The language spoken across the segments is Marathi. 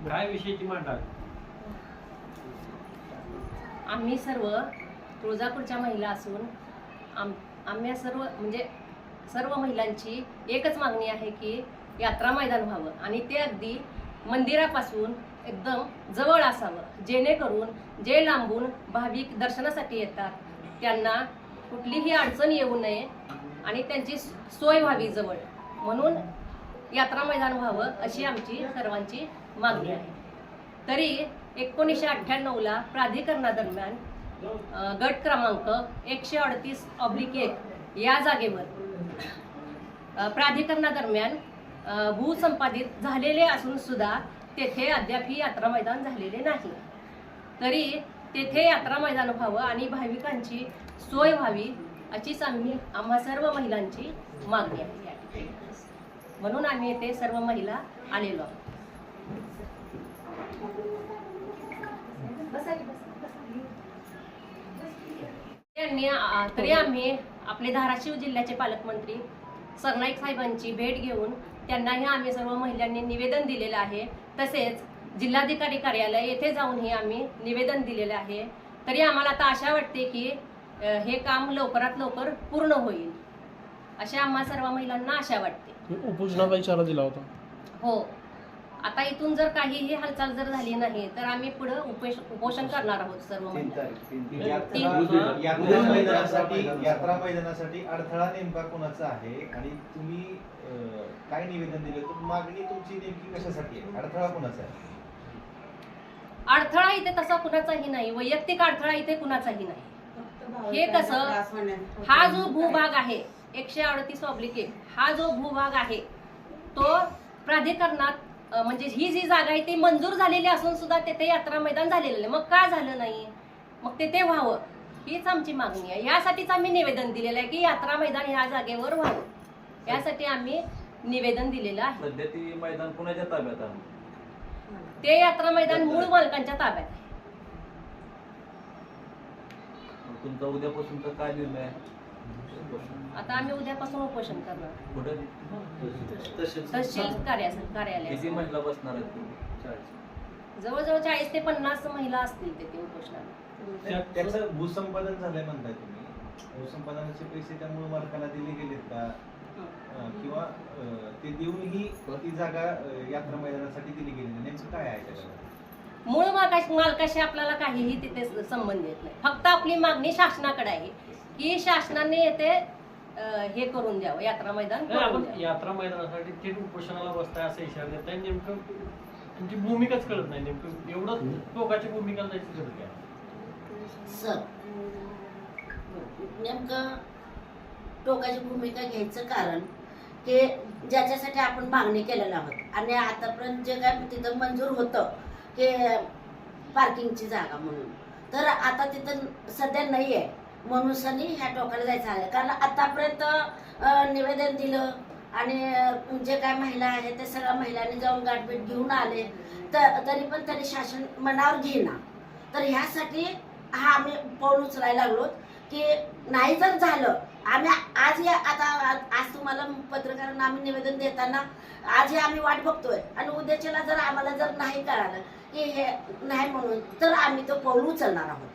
काय विषयाची मांडा? आम्ही सर्व तुळजापूरच्या महिला असून आम्ही सर्व महिलांची एकच मागणी आहे की यात्रा मैदान व्हावं आणि ते अगदी मंदिरापासून एकदम जवळ असावं, जेणेकरून जे लांबून भाविक दर्शनासाठी येतात त्यांना कुठलीही अडचण येऊ नये आणि त्यांची सोय व्हावी जवळ, म्हणून यात्रा मैदान व्हावं अशी आमची सर्वांची मागणी आहे. तरी 1998ला प्राधिकरणादरम्यान गट क्रमांक 138/1 या जागेवर प्राधिकरणादरम्यान भूसंपादित झालेले असून सुद्धा तेथे अद्याप ही यात्रा मैदान झालेले नाही. तरी तेथे यात्रा मैदान व्हावं आणि भाविकांची सोय व्हावी अशीच आम्हा सर्व महिलांची मागणी आहे. म्हणून आम्ही येथे सर्व महिला आलेलो आहोत. तरी आम्ही आपले धाराशिव जिल्ह्याचे पालकमंत्री सरनाईक साहेबांची भेट घेऊन त्यांनाही आम्ही सर्व महिलांनी निवेदन दिलेलं आहे. तसेच जिल्हाधिकारी कार्यालय येथे जाऊनही आम्ही निवेदन दिलेलं आहे. तरी आम्हाला आता आशा वाटते की हे काम लवकरात लवकर पूर्ण होईल अशी आम्हा सर्व महिलांना आशा वाटते. उपोषणाचा इशारा दिला होता. हो, आता इथून जर काहीही हालचाल जर झाली नाही तर आम्ही पुढे उपोषण करणार आहोत सर्व महिला. यात्रा मैदानासाठी अडथळा नेमका कोणाचा आहे आणि तुम्ही काय निवेदन दिले, मागणी तुमची नेमकी कशासाठी आहे, अडथळा कोणाचा आहे? अडथळा इथे तसा कुणाचाही नाही, वैयक्तिक अडथळा इथे कुणाचाही नाही. हे कसं, हा जो भूभाग आहे 138/1 हा जो भूभाग आहे तो प्राधिकरणात म्हणजे ही जी जागा आहे ती मंजूर झालेली असून सुद्धा तेथे यात्रा मैदान झालेलं नाही. मग का झालं नाही? मग तेथे व्हावं हीच आमची मागणी आहे. यासाठीच आम्ही निवेदन दिलेलं आहे की यात्रा मैदान ह्या जागेवर व्हावं, यासाठी आम्ही निवेदन दिलेलं आहे. सध्या ती मैदान कुणाच्या ताब्यात आहे? ते यात्रा मैदान मूळ मालकांच्या ताब्यात आहे. तुमचा उद्यापासूनचा काय निर्णय आहे? आता आम्ही उद्यापासून उपोषण करणार कुठे? तहसील कार्यालय. किती महिला बसणार आहेत? जवळजवळ 40 ते 50 महिला असतील तिथे उपोषणाला. त्याचं भूसंपादन झालंय म्हणताय तुम्ही, भूसंपादनाचे पैसे त्या मूळ मालकाला दिले गेलेत का, किंवा ते देऊनही ती जागा यात्रा मैदानासाठी दिली गेली, नेमकं काय आहे त्याच्यामध्ये? मूळ मालकाशी आपल्याला काहीही तिथे संबंध येत नाही. फक्त आपली मागणी शासनाकडे आहे की शासनाने येथे हे करून द्यावं, यात्रा मैदान करून द्यावं. यात्रा मैदानासाठी थेट उपोषणाला बसताय असं इशारा देत आहे. नेमकं तुमची भूमिकाच कळत नाही. नेमकं एवढं टोकाची भूमिका द्यायची गरज काय? सर, नेमकं टोकाची भूमिका घ्यायचं कारण की ज्याच्यासाठी आपण मागणी केलेलं आहोत आणि आतापर्यंत जे काय तिथं मंजूर होतं की पार्किंगची जागा म्हणून, तर आता तिथं सध्या नाही आहे म्हणून सनी ह्या टोकाला जायचं आहे. कारण आतापर्यंत निवेदन दिलं आणि जे काय महिला आहेत ते सगळ्या महिलांनी जाऊन गाठभेट घेऊन आले, तरी पण त्यांनी शासन मनावर घेईना. तर ह्यासाठी हा आम्ही पाऊल उचलायला लागलो की नाही जर झालं, आम्ही आज तुम्हाला पत्रकारांना आम्ही निवेदन देताना आज हे आम्ही वाट बघतोय आणि उद्याच्याला जर आम्हाला जर नाही कळालं की हे नाही म्हणून तर आम्ही तो पाऊल उचलणार आहोत.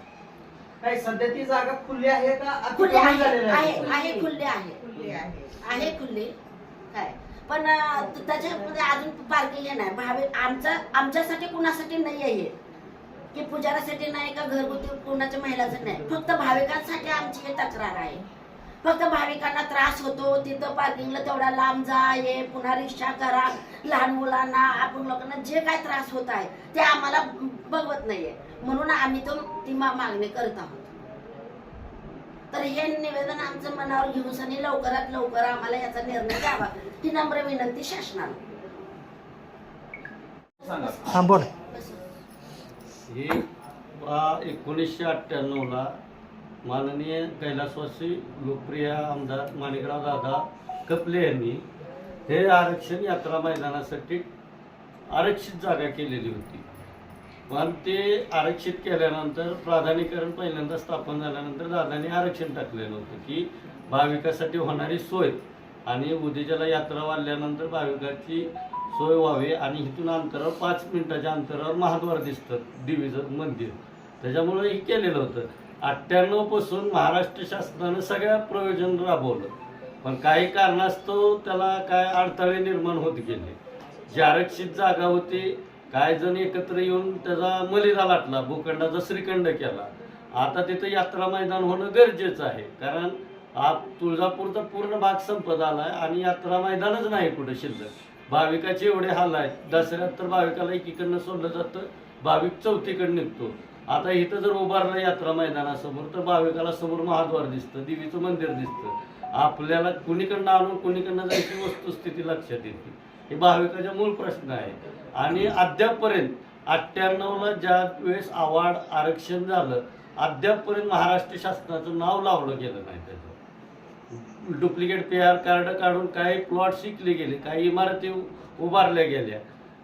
नाही, सध्या ती जागा खुली आहे का? खुली आहे खुली काय, पण त्याच्यामध्ये अजून पार्किंग हे नाही. आमच्यासाठी कुणासाठी नाही आहे की पुजारासाठी नाही का घरगुती कुणाच्या महिलाचं नाही, फक्त भाविकांसाठी आमची हे तक्रार आहे. फक्त भाविकांना त्रास होतो तिथं पार्किंगला तेवढा लांब जा, ये पुन्हा रिक्षा करा, लहान मुलांना आपण लोकांना जे काय त्रास होत आहे ते आम्हाला बघवत नाहीये, म्हणून आम्ही ती मागणी करत आहोत. तर हे निवेदन आमचं मनावर घेऊन आणि लवकरात लवकर आम्हाला याचा निर्णय घ्यावा ही नम्र विनंती शासनाला. हां बोल. हे 1998ला माननीय कैलासवासी लोकप्रिय आमदार माणिकराव दादा कपले यांनी हे आरक्षण यात्रा मैदानासाठी आरक्षित जागा केलेली होती. पण ते आरक्षित केल्यानंतर प्राधान्यीकरण पहिल्यांदा स्थापन झाल्यानंतर दादांनी आरक्षण टाकलेलं होतं की भाविकासाठी होणारी सोय आणि उद्याच्याला यात्रा वाढल्यानंतर भाविकाची सोय व्हावी आणि इथून अंतरावर 5 मिनिटाच्या अंतरावर महाद्वार दिसतं देवीचं मंदिर, त्याच्यामुळे हे केलेलं होतं. 98 पासून महाराष्ट्र शासनानं सगळ्या प्रयोजन राबवलं, पण काही कारणास्तव त्याला काय अडथळे निर्माण होत गेले. जी आरक्षित जागा होती काही जण एकत्र येऊन त्याचा मलिदा लाटला, भूखंडाचा श्रीखंड केला. आता तिथं यात्रा मैदान होणं गरजेचं आहे, कारण तुळजापूरचा पूर्ण भाग संपत आला आहे आणि यात्रा मैदानच नाही कुठं शिल्लक. भाविकाचे एवढे हाल आहेत, दसऱ्यात तर भाविकाला एकीकडनं सोडलं जातं, भाविक चौथीकडे निघतो. आता इथं जर उभारलं यात्रा मैदानासमोर तर भाविकाला समोर महाद्वार दिसतं, देवीचं मंदिर दिसतं. आपल्याला कुणीकडनं आणून कुणीकडनं जायची वस्तुस्थिती लक्षात येते. हे भाविकाचा मूळ प्रश्न आहे. आणि अद्यापपर्यंत 98ला ज्या वेळेस आवाड आरक्षण झालं, अद्यापपर्यंत महाराष्ट्र शासनाचं नाव लावलं गेलं नाही. त्याचं डुप्लिकेट PR कार्ड काढून काही प्लॉट शिकले गेले, काही इमारती उभारल्या गेल्या,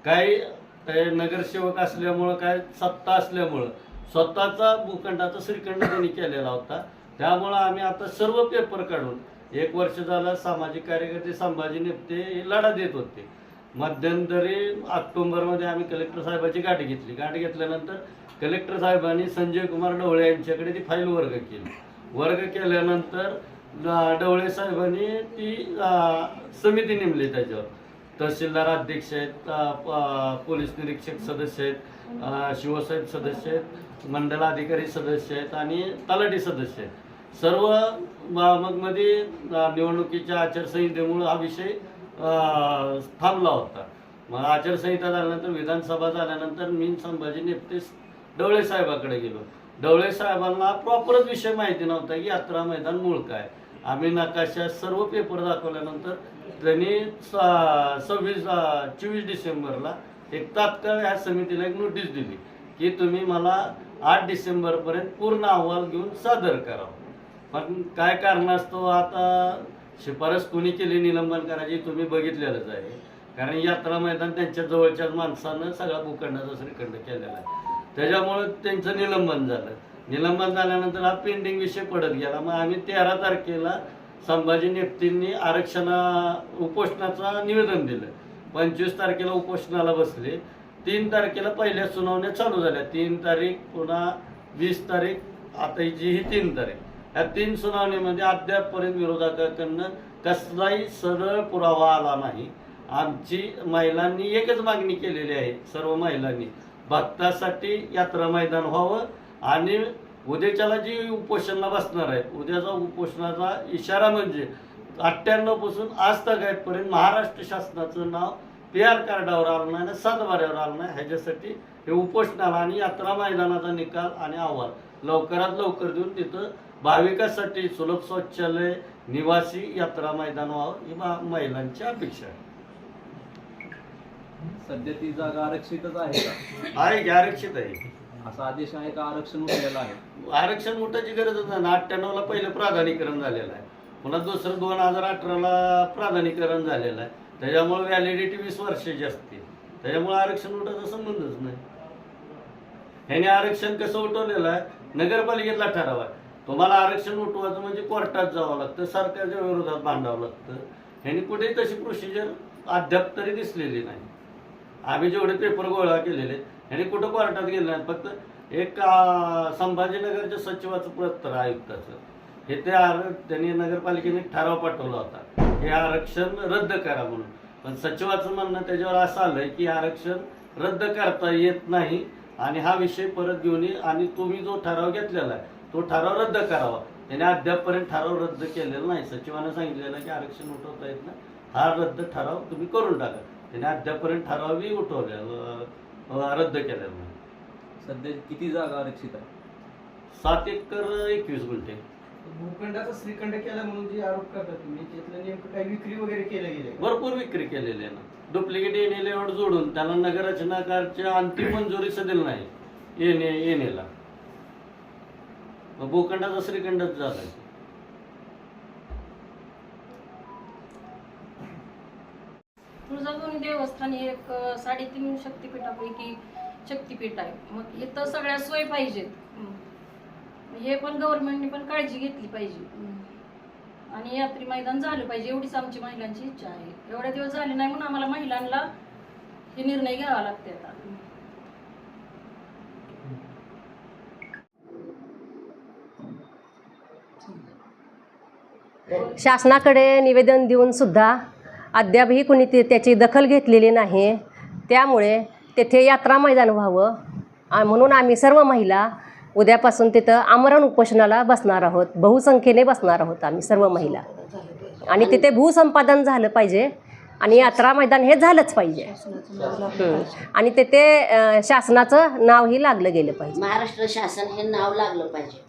काही नगरसेवक असल्यामुळं, काय सत्ता असल्यामुळं स्वतःचा भूखंडाचा श्रीखंड त्यांनी केलेला होता. त्यामुळं आम्ही आता सर्व पेपर काढून 1 वर्ष झालं सामाजिक कार्यकर्ते संभाजी नेपते हे लढा देत होते. मध्यंतरी ऑक्टोबरमध्ये आम्ही कलेक्टर साहेबांची गाठ घेतली. गाठ घेतल्यानंतर कलेक्टर साहेबांनी संजय कुमार ढवळे यांच्याकडे ती फाईल वर्ग केली. वर्ग केल्यानंतर ढवळे साहेबांनी ती समिती नेमली. त्याच्यावर तहसीलदार अध्यक्ष आहेत, पोलीस निरीक्षक सदस्य आहेत, शिवसाहेब सदस्य आहेत, मंडलाधिकारी सदस्य आहेत आणि तलाठी सदस्य आहेत. सर्व मग मध्ये निवडणुकीच्या आचारसंहितेमुळे हा विषय थांबला होता. मग आचारसंहिता झाल्यानंतर, विधानसभा झाल्यानंतर मी संभाजी नेपते ढवळे साहेबाकडे गेलो. ढवळे साहेबांना प्रॉपरच विषय माहिती नव्हता की यात्रा मैदान मूळ काय. आम्ही नकाशा सर्व पेपर दाखवल्यानंतर त्यांनी 24 डिसेंबरला एक तात्काळ ह्या समितीला एक नोटीस दिली की तुम्ही मला 8 डिसेंबरपर्यंत पूर्ण अहवाल घेऊन सादर करावा. पण काय कारणास्तव आता शिफारस कोणी केली निलंबन करायची तुम्ही बघितलेलंच आहे. कारण यात्रा मैदान त्यांच्या जवळच्याच माणसानं सगळा भूखंडाचा श्रीखंड केलेला आहे, त्याच्यामुळे त्यांचं निलंबन झालं. निलंबन झाल्यानंतर हा पेंडिंग विषय पडत गेला. मग आम्ही 13 तारखेला संभाजी नेपतेंनी उपोषणाचं निवेदन दिलं. 25 तारखेला उपोषणाला बसले. 3 तारखेला पहिल्या सुनावण्या चालू झाल्या. 3 तारीख पुन्हा 20 तारीख, आता ही 3 तारीख. या 3 सुनावणीमध्ये अद्यापपर्यंत विरोधकांकडनं कसलाही सरळ पुरावा आला नाही. आमची महिलांनी एकच मागणी केलेली आहे, सर्व महिलांनी, भक्तासाठी यात्रा मैदान व्हावं आणि उद्याच्याला जी उपोषणाला बसणार आहेत, उद्याचा उपोषणाचा इशारा म्हणजे 98 पासून आज तगायतपर्यंत महाराष्ट्र शासनाचं नाव PR कार्डावर आलं नाही, 7 बाऱ्यावर आलं नाही. ह्याच्यासाठी हे उपोषणाला आणि यात्रा मैदानाचा निकाल आणि अहवाल लवकरात लवकर देऊन तिथं भाविकांसाठी सुलभ शौचालय, निवासी यात्रा मैदान व्हावं ही महिलांची अपेक्षा आहे. सध्या ती जागा आरक्षितच आहे का? आहे की आरक्षित आहे. असा आदेश आहे का आरक्षण उठलेलं आहे? आरक्षण उठायची गरजच नाही. 98ला पहिलं प्राधान्यकरण झालेलं आहे, पुन्हा दुसरं 2018ला प्राधान्यकरण झालेलं आहे. त्याच्यामुळे व्हॅलिडिटी 20 वर्षाची असते. त्याच्यामुळे आरक्षण उठायचा संबंधच नाही. ह्याने आरक्षण कसं उठवलेलं आहे, नगरपालिकेतला ठराव आहे. तुम्हाला आरक्षण उठवायचं म्हणजे कोर्टात जावं लागतं, सरकारच्या विरोधात भांडावं लागतं. ह्याने कुठेही तशी प्रोसिजर अद्याप तरी दिसलेली नाही. आम्ही जेवढे पेपर गोळा केलेले ह्याने कुठं कोर्टात गेले नाही. फक्त एक संभाजीनगरच्या सचिवाचं पत्र आयुक्ताचं हे त्यांनी नगरपालिकेने ठराव पाठवला होता हे आरक्षण रद्द करा म्हणून. पण सचिवाचं म्हणणं त्याच्यावर असं आलंय की आरक्षण रद्द करता येत नाही आणि हा विषय परत घेऊन ये आणि तुम्ही जो ठराव घेतलेला आहे तो ठराव रद्द करावा. त्याने अद्यापपर्यंत ठराव रद्द केलेला नाही. सचिवानं सांगितलेलं की आरक्षण उठवता येत नाही, हा रद्द ठराव तुम्ही करून टाका. त्याने अद्यापपर्यंत ठरावही उठवलेला रद्द केलेला नाही. सध्या किती जागा आरक्षित आहे? 7 एकर 21 गुंठे. भूखंडाचा श्रीखंड केला म्हणून जे आरोप करता तुम्ही, त्यातलं नेमकं काही विक्री वगैरे केलं गेले? भरपूर विक्री केलेली आहे ना. डुप्लिकेट येणे एवढं जोडून त्याला नगररचनाकारच्या अंतिम मंजुरीच दिलं नाही येणेला. भूखंडाचा श्रीखंडच झाला. तुळजाभवानी देवस्थान हे एक 3.5 शक्तिपीठापैकी शक्तिपीठ आहे. मग इथं सगळ्या सोय पाहिजेत. हे पण गव्हर्नमेंटने पण काळजी घेतली पाहिजे आणि यात्री मैदान झालं पाहिजे, एवढीच आमची महिलांची इच्छा आहे. एवढ्या दिवस झाले नाही म्हणून आम्हाला महिलांना हे निर्णय घ्यावा लागते आता. शासनाकडे निवेदन देऊन सुद्धा अद्यापही कुणी त्याची दखल घेतलेली नाही. त्यामुळे तेथे यात्रा मैदान व्हावं म्हणून आम्ही सर्व महिला उद्यापासून तिथं आमरण उपोषणाला बसणार आहोत. बहुसंख्येने बसणार आहोत आम्ही सर्व महिला. आणि तिथे भूसंपादन झालं पाहिजे आणि यात्रा मैदान हे झालंच पाहिजे. आणि तिथे शासनाचं नावही लागलं गेलं पाहिजे. महाराष्ट्र शासन हे नाव लागलं पाहिजे.